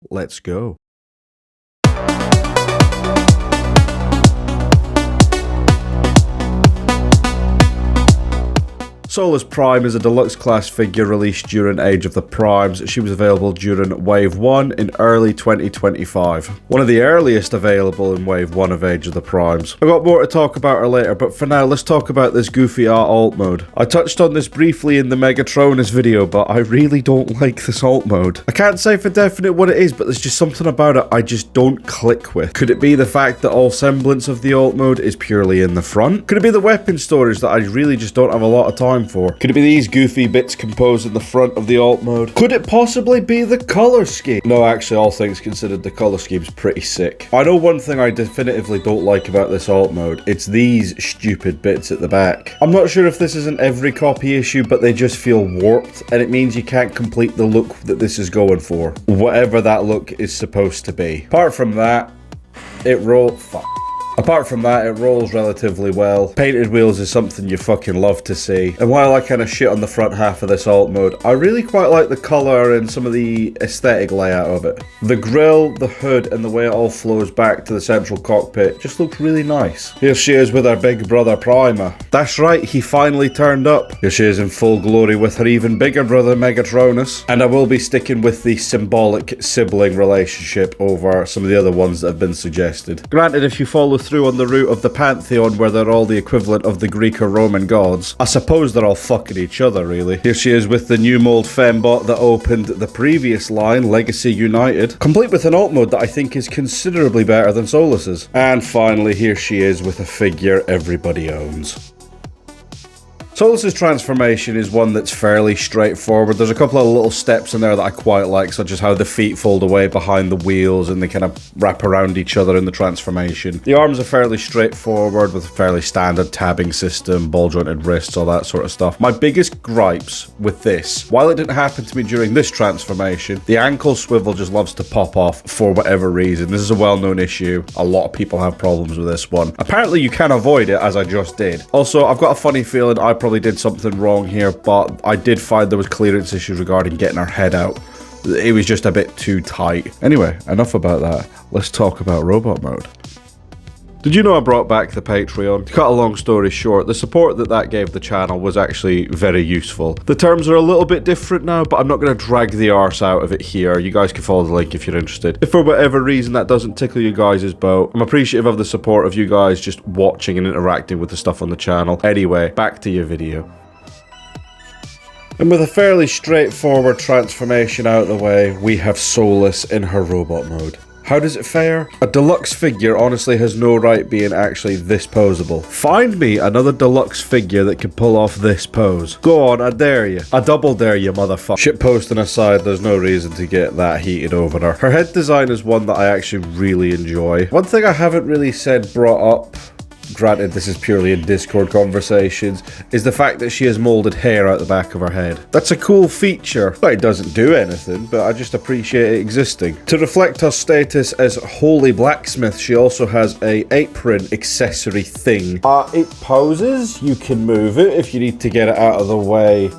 Let's go. Solus Prime is a deluxe class figure released during Age of the Primes. She was available during Wave 1 in early 2025. One of the earliest available in Wave 1 of Age of the Primes. I've got more to talk about her later, but for now let's talk about this goofy art alt mode. I touched on this briefly in the Megatronus video, but I really don't like this alt mode. I can't say for definite what it is, but there's just something about it I just don't click with. Could it be the fact that all semblance of the alt mode is purely in the front? Could it be the weapon storage that I really just don't have a lot of time for? Could it be these goofy bits composed in the front of the alt mode? Could it possibly be the color scheme? No, actually, all things considered, the color scheme's pretty sick. I know one thing I definitively don't like about this alt mode. It's these stupid bits at the back. I'm not sure if this is an every copy issue, but they just feel warped, and it means you can't complete the look that this is going for. Whatever that look is supposed to be. Apart from that, it rolls relatively well. Painted wheels is something you fucking love to see. And while I kind of shit on the front half of this alt mode, I really quite like the colour and some of the aesthetic layout of it. The grille, the hood, and the way it all flows back to the central cockpit just looks really nice. Here she is with her big brother Prima. That's right, he finally turned up. Here she is in full glory with her even bigger brother Megatronus. And I will be sticking with the symbolic sibling relationship over some of the other ones that have been suggested. Granted, if you follow through on the route of the Pantheon where they're all the equivalent of the Greek or Roman gods, I suppose they're all fucking each other, really. Here she is with the new mold fembot that opened the previous line, Legacy United, complete with an alt mode that I think is considerably better than Solus's. And finally, here she is with a figure everybody owns. Solus's transformation is one that's fairly straightforward. There's a couple of little steps in there that I quite like, such as how the feet fold away behind the wheels and they kind of wrap around each other in the transformation. The arms are fairly straightforward with a fairly standard tabbing system, ball-jointed wrists, all that sort of stuff. My biggest gripes with this, while it didn't happen to me during this transformation, the ankle swivel just loves to pop off for whatever reason. This is a well-known issue. A lot of people have problems with this one. Apparently you can avoid it, as I just did. Also, I've got a funny feeling I probably did something wrong here, but I did find there was clearance issues regarding getting her head out. It was just a bit too tight. Anyway, enough about that. Let's talk about robot mode. Did you know I brought back the Patreon? To cut a long story short, the support that gave the channel was actually very useful. The terms are a little bit different now, but I'm not going to drag the arse out of it here. You guys can follow the link if you're interested. If for whatever reason that doesn't tickle you guys' boat, I'm appreciative of the support of you guys just watching and interacting with the stuff on the channel. Anyway, back to your video. And with a fairly straightforward transformation out of the way, we have Solus in her robot mode. How does it fare? A deluxe figure honestly has no right being actually this poseable. Find me another deluxe figure that can pull off this pose. Go on, I dare you. I double dare you, motherfucker. Shitposting aside, there's no reason to get that heated over her. Her head design is one that I actually really enjoy. One thing I haven't really brought up, granted this is purely in Discord conversations, is the fact that she has molded hair out the back of her head. That's a cool feature. It doesn't do anything, but I just appreciate it existing. To reflect her status as Holy Blacksmith, she also has a apron accessory thing. It poses, you can move it if you need to get it out of the way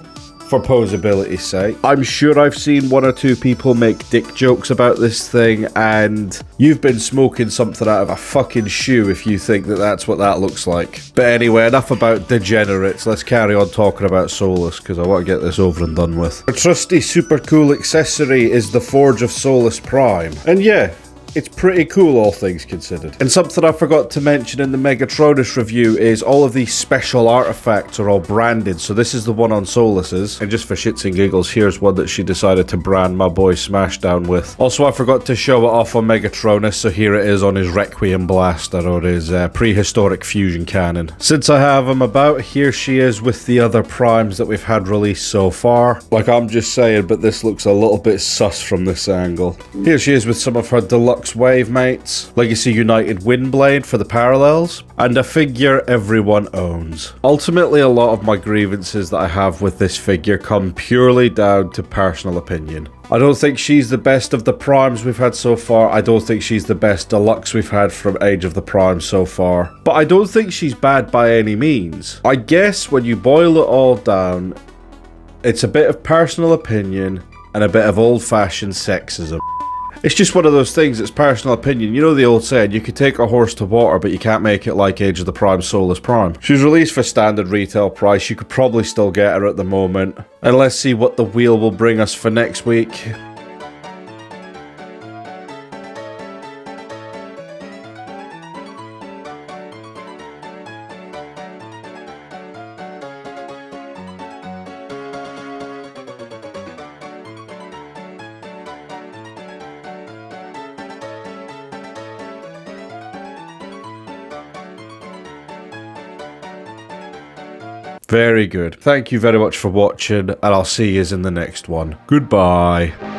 for posability's sake. I'm sure I've seen one or two people make dick jokes about this thing, and you've been smoking something out of a fucking shoe if you think that that's what that looks like. But anyway, enough about degenerates. Let's carry on talking about Solus, because I want to get this over and done with. Her trusty super cool accessory is the Forge of Solus Prime. And yeah, it's pretty cool, all things considered. And something I forgot to mention in the Megatronus review is all of these special artifacts are all branded. So this is the one on Solus's. And just for shits and giggles, here's one that she decided to brand my boy Smashdown with. Also, I forgot to show it off on Megatronus, so here it is on his Requiem Blaster, or his prehistoric fusion cannon. Since I have him about, here she is with the other primes that we've had released so far. Like, I'm just saying, but this looks a little bit sus from this angle. Here she is with some of her deluxe Wave mates, Legacy United Windblade for the parallels, and a figure everyone owns. Ultimately, a lot of my grievances that I have with this figure come purely down to personal opinion. I don't think she's the best of the primes we've had so far. I don't think she's the best deluxe we've had from Age of the Primes so far. But I don't think she's bad by any means. I guess when you boil it all down, it's a bit of personal opinion and a bit of old-fashioned sexism. It's just one of those things, it's personal opinion. You know the old saying, you could take a horse to water, but you can't make it like Age of the Prime Solus Prime. She was released for standard retail price, you could probably still get her at the moment. And let's see what the wheel will bring us for next week. Very good. Thank you very much for watching, and I'll see you in the next one. Goodbye.